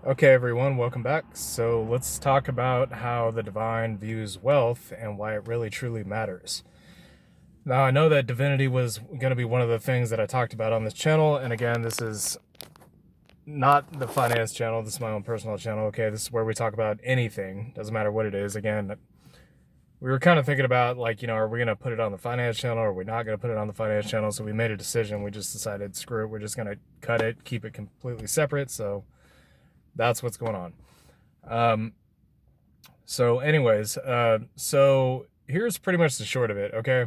Okay, everyone, welcome back. So let's talk about how the divine views wealth and why it really truly matters. Now, I know that divinity was going to be one of the things that I talked about on this channel. And again, this is not the finance channel. This is my own personal channel. Okay, this is where we talk about anything. Doesn't matter what it is. Again, we were kind of thinking about, like, are we going to put it on the finance channel or are we not going to put it on the finance channel? So we made a decision. We just decided, screw it. We're just going to cut it, keep it completely separate. So that's what's going on. Um, so here's pretty much the short of it, okay?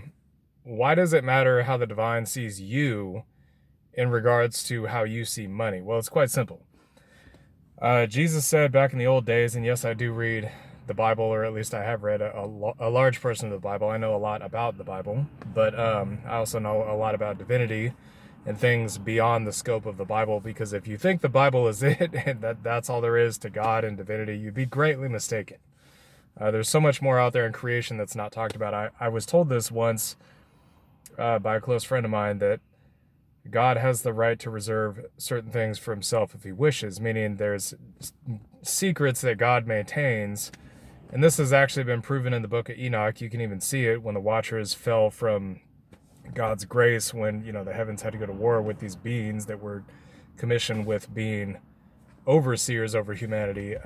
Why does it matter how the divine sees you in regards to how you see money? Well, it's quite simple. Jesus said back in the old days, and yes, I do read the Bible, or at least I have read a large portion of the Bible. I know a lot about the Bible, but I also know a lot about divinity and things beyond the scope of the Bible, because if you think the Bible is it and that's all there is to God and divinity, you'd be greatly mistaken. There's so much more out there in creation that's not talked about. I was told this once by a close friend of mine, that God has the right to reserve certain things for himself if he wishes, meaning there's secrets that God maintains. And this has actually been proven in the book of Enoch. You can even see it when the Watchers fell from God's grace, when, the heavens had to go to war with these beings that were commissioned with being overseers over humanity.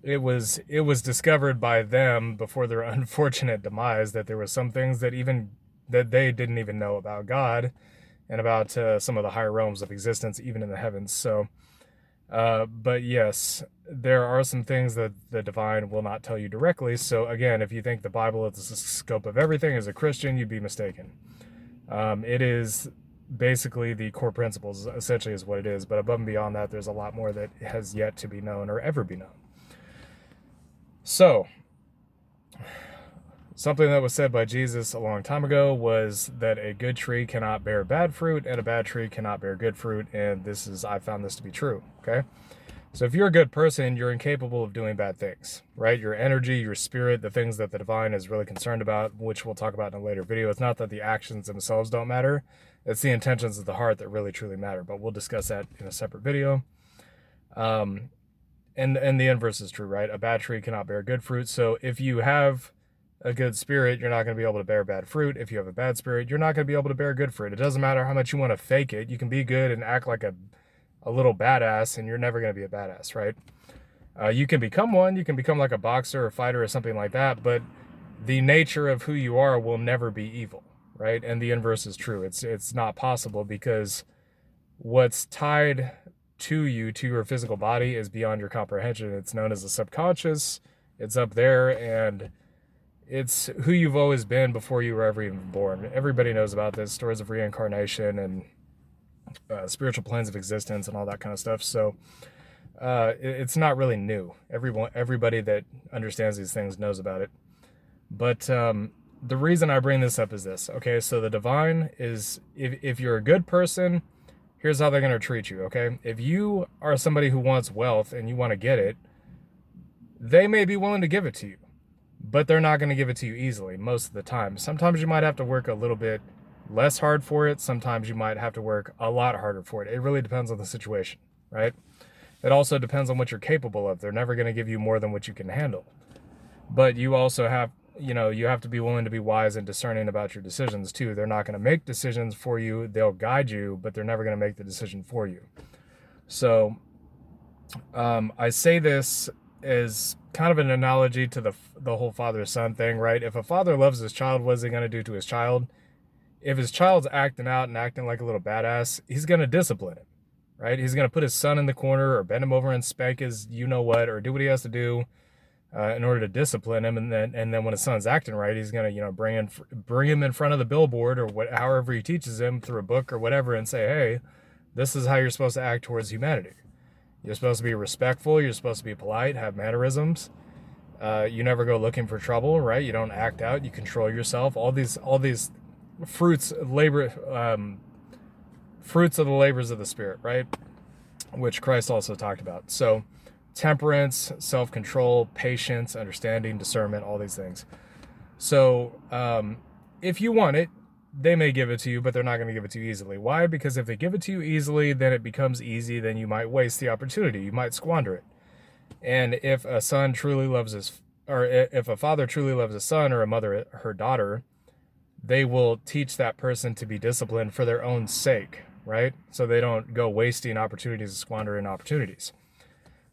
It was discovered by them before their unfortunate demise that there were some things that they didn't even know about God and about some of the higher realms of existence, even in the heavens. So, but yes, there are some things that the divine will not tell you directly. So again, if you think the Bible is the scope of everything as a Christian, you'd be mistaken. It is basically the core principles, essentially, is what it is. But above and beyond that, there's a lot more that has yet to be known or ever be known. So, something that was said by Jesus a long time ago was that a good tree cannot bear bad fruit and a bad tree cannot bear good fruit. And I found this to be true. Okay. So if you're a good person, you're incapable of doing bad things, right? Your energy, your spirit, the things that the divine is really concerned about, which we'll talk about in a later video. It's not that the actions themselves don't matter. It's the intentions of the heart that really truly matter. But we'll discuss that in a separate video. And the inverse is true, right? A bad tree cannot bear good fruit. So if you have a good spirit, you're not going to be able to bear bad fruit. If you have a bad spirit, you're not going to be able to bear good fruit. It doesn't matter how much you want to fake it. You can be good and act like a little badass, and you're never going to be a badass, right? You can become one. You can become like a boxer or fighter or something like that, but the nature of who you are will never be evil, right? And the inverse is true. It's not possible, because what's tied to you, to your physical body, is beyond your comprehension. It's known as the subconscious. It's up there, and it's who you've always been before you were ever even born. Everybody knows about this, stories of reincarnation and spiritual planes of existence and all that kind of stuff. So it's not really new. Everybody that understands these things knows about it. But the reason I bring this up is this. Okay, so the divine is, if you're a good person, here's how they're going to treat you, okay? If you are somebody who wants wealth and you want to get it, they may be willing to give it to you, but they're not going to give it to you easily most of the time. Sometimes you might have to work a little bit less hard for it. Sometimes you might have to work a lot harder for it. It really depends on the situation, right? It also depends on what you're capable of. They're never going to give you more than what you can handle. But you also have, you have to be willing to be wise and discerning about your decisions too. They're not going to make decisions for you. They'll guide you, but they're never going to make the decision for you. So I say this as kind of an analogy to the whole father-son thing, right? If a father loves his child, what is he going to do to his child? If his child's acting out and acting like a little badass, he's going to discipline him, right? He's going to put his son in the corner, or bend him over and spank his you-know-what, or do what he has to do in order to discipline him. And then when his son's acting right, he's going to, bring him in front of the billboard, or however he teaches him through a book or whatever, and say, hey, this is how you're supposed to act towards humanity. You're supposed to be respectful. You're supposed to be polite, have mannerisms. You never go looking for trouble, right? You don't act out. You control yourself. All these fruits of the labors of the spirit, right? Which Christ also talked about. So temperance, self-control, patience, understanding, discernment, all these things. So if you want it, they may give it to you, but they're not going to give it to you easily. Why? Because if they give it to you easily, then it becomes easy, then you might waste the opportunity. You might squander it. And if a son truly loves his, or if a father truly loves his son, or a mother her daughter, they will teach that person to be disciplined for their own sake, right? So they don't go wasting opportunities and squandering opportunities.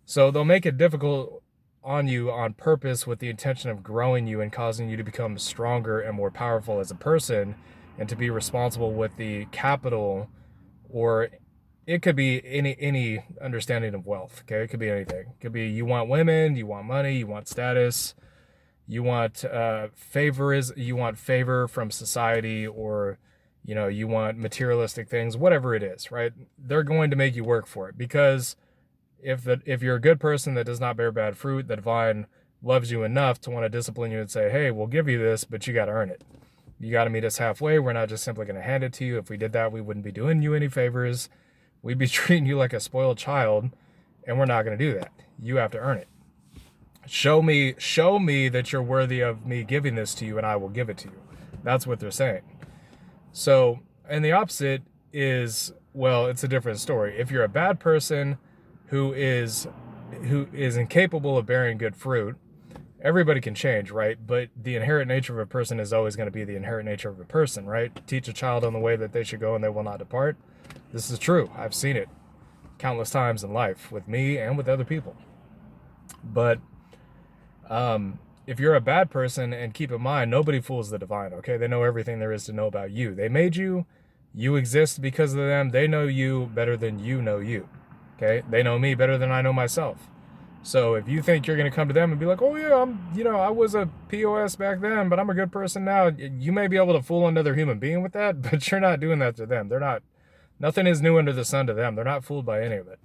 So they'll make it difficult on you on purpose with the intention of growing you and causing you to become stronger and more powerful as a person and to be responsible with the capital, or it could be any understanding of wealth. Okay, it could be anything. It could be you want women, you want money, you want status, you want you want favor from society, or you want materialistic things, whatever it is, right? They're going to make you work for it, because if you're a good person that does not bear bad fruit, the divine loves you enough to want to discipline you and say, hey, we'll give you this, but you got to earn it. You got to meet us halfway. We're not just simply going to hand it to you. If we did that, we wouldn't be doing you any favors. We'd be treating you like a spoiled child, and we're not going to do that. You have to earn it. Show me that you're worthy of me giving this to you, and I will give it to you. That's what they're saying. So, and the opposite is, well, it's a different story. If you're a bad person who is incapable of bearing good fruit, everybody can change, right? But the inherent nature of a person is always going to be the inherent nature of a person, right? Teach a child on the way that they should go and they will not depart. This is true. I've seen it countless times in life with me and with other people. But if you're a bad person, and keep in mind, nobody fools the divine, okay? They know everything there is to know about you. They made you. You exist because of them. They know you better than you know you. Okay, they know me better than I know myself. So if you think you're going to come to them and be like, oh yeah, I was a POS back then, but I'm a good person now. You may be able to fool another human being with that, but you're not doing that to them. Nothing is new under the sun to them. They're not fooled by any of it.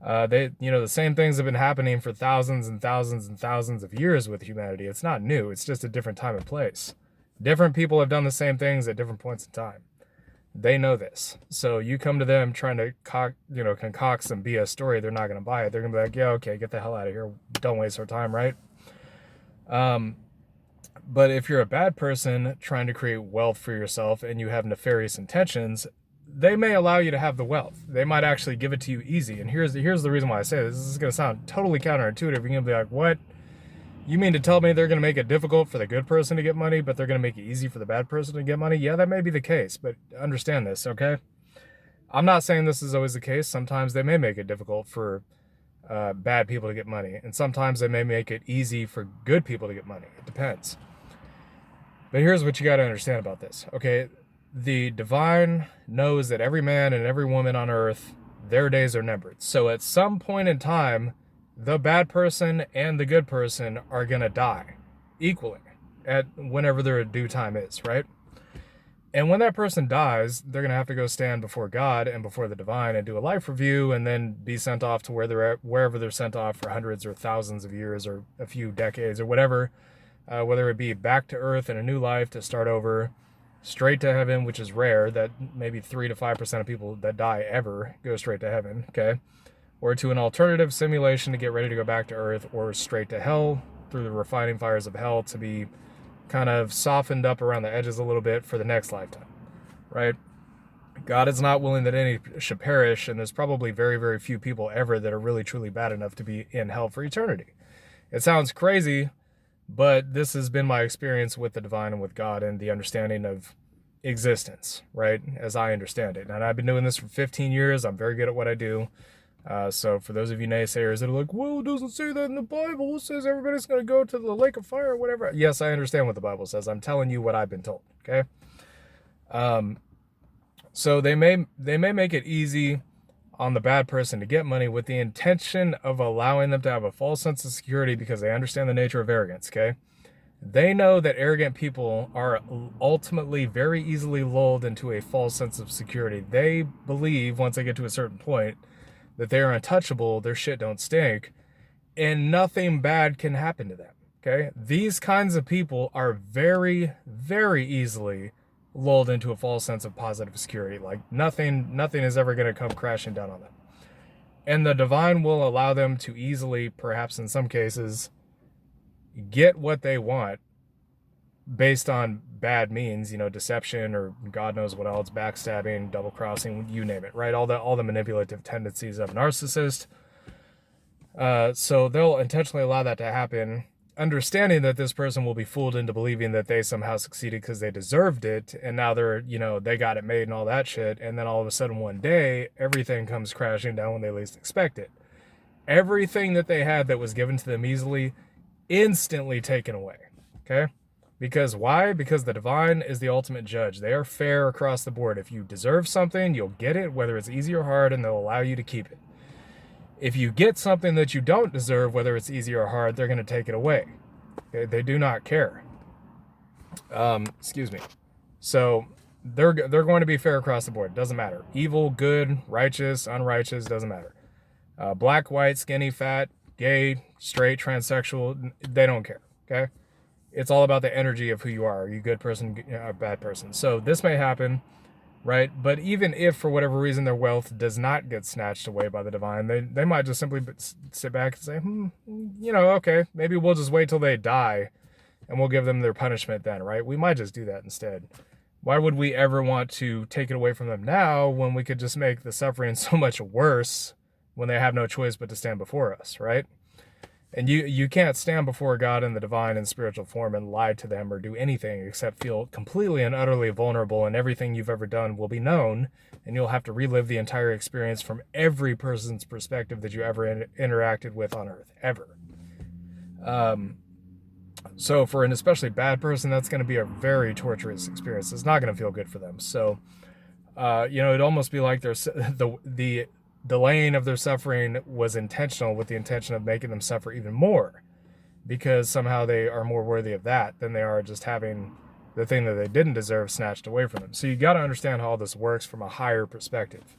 The same things have been happening for thousands and thousands and thousands of years with humanity. It's not new. It's just a different time and place. Different people have done the same things at different points in time. They know this. So you come to them trying to concoct some BS story, they're not going to buy it. They're going to be like, yeah, okay, get the hell out of here. Don't waste our time, right? But if you're a bad person trying to create wealth for yourself and you have nefarious intentions, they may allow you to have the wealth. They might actually give it to you easy. And here's the reason why I say this. This is going to sound totally counterintuitive. You're going to be like, what? You mean to tell me they're going to make it difficult for the good person to get money, but they're going to make it easy for the bad person to get money? Yeah, that may be the case, but understand this, okay? I'm not saying this is always the case. Sometimes they may make it difficult for bad people to get money, and sometimes they may make it easy for good people to get money. It depends. But here's what you got to understand about this, okay? The divine knows that every man and every woman on earth, their days are numbered. So at some point in time, the bad person and the good person are going to die equally at whenever their due time is, right? And when that person dies, they're going to have to go stand before God and before the divine and do a life review, and then be sent off to wherever they're sent off for hundreds or thousands of years or a few decades or whatever, whether it be back to earth in a new life to start over, straight to heaven, which is rare, that maybe 3 to 5% of people that die ever go straight to heaven, okay? Or to an alternative simulation to get ready to go back to earth, or straight to hell through the refining fires of hell to be kind of softened up around the edges a little bit for the next lifetime, right? God is not willing that any should perish, and there's probably very, very few people ever that are really, truly bad enough to be in hell for eternity. It sounds crazy, but this has been my experience with the divine and with God and the understanding of existence, right, as I understand it. And I've been doing this for 15 years. I'm very good at what I do. So for those of you naysayers that are like, well, it doesn't say that in the Bible. It says everybody's going to go to the lake of fire or whatever. Yes, I understand what the Bible says. I'm telling you what I've been told, okay? So they may make it easy on the bad person to get money with the intention of allowing them to have a false sense of security because they understand the nature of arrogance, okay? They know that arrogant people are ultimately very easily lulled into a false sense of security. They believe once they get to a certain point that they're untouchable, their shit don't stink, and nothing bad can happen to them, okay? These kinds of people are very, very easily lulled into a false sense of positive security. Like nothing is ever going to come crashing down on them. And the divine will allow them to easily, perhaps in some cases, get what they want based on bad means, deception or God knows what else, backstabbing, double crossing, you name it, right? All the manipulative tendencies of a narcissist. So they'll intentionally allow that to happen, understanding that this person will be fooled into believing that they somehow succeeded because they deserved it, and now they got it made and all that shit, and then all of a sudden one day everything comes crashing down when they least expect it. Everything that they had that was given to them easily, instantly taken away. Okay? Because why? Because the divine is the ultimate judge. They are fair across the board. If you deserve something, you'll get it, whether it's easy or hard, and they'll allow you to keep it. If you get something that you don't deserve, whether it's easy or hard, they're going to take it away. They do not care. Excuse me. So they're going to be fair across the board. Doesn't matter. Evil, good, righteous, unrighteous, doesn't matter. Black, white, skinny, fat, gay, straight, transsexual, they don't care. Okay? It's all about the energy of who you are. Are you a good person, a bad person? So this may happen, right? But even if for whatever reason their wealth does not get snatched away by the divine, they might just simply sit back and say, okay, maybe we'll just wait till they die and we'll give them their punishment then, right? We might just do that instead. Why would we ever want to take it away from them now when we could just make the suffering so much worse when they have no choice but to stand before us, right? And you can't stand before God in the divine and spiritual form and lie to them or do anything except feel completely and utterly vulnerable, and everything you've ever done will be known, and you'll have to relive the entire experience from every person's perspective that you ever interacted with on earth, ever. So for an especially bad person, that's going to be a very torturous experience. It's not going to feel good for them. So, it'd almost be like there's the delaying of their suffering was intentional, with the intention of making them suffer even more, because somehow they are more worthy of that than they are just having the thing that they didn't deserve snatched away from them. So you got to understand how all this works from a higher perspective.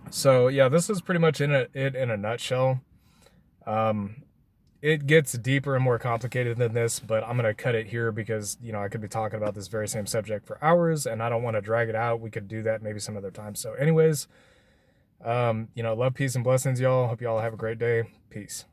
So yeah, this is pretty much it in a nutshell. It gets deeper and more complicated than this, but I'm going to cut it here because, I could be talking about this very same subject for hours and I don't want to drag it out. We could do that maybe some other time. So anyways, love, peace, and blessings, y'all. Hope y'all have a great day. Peace.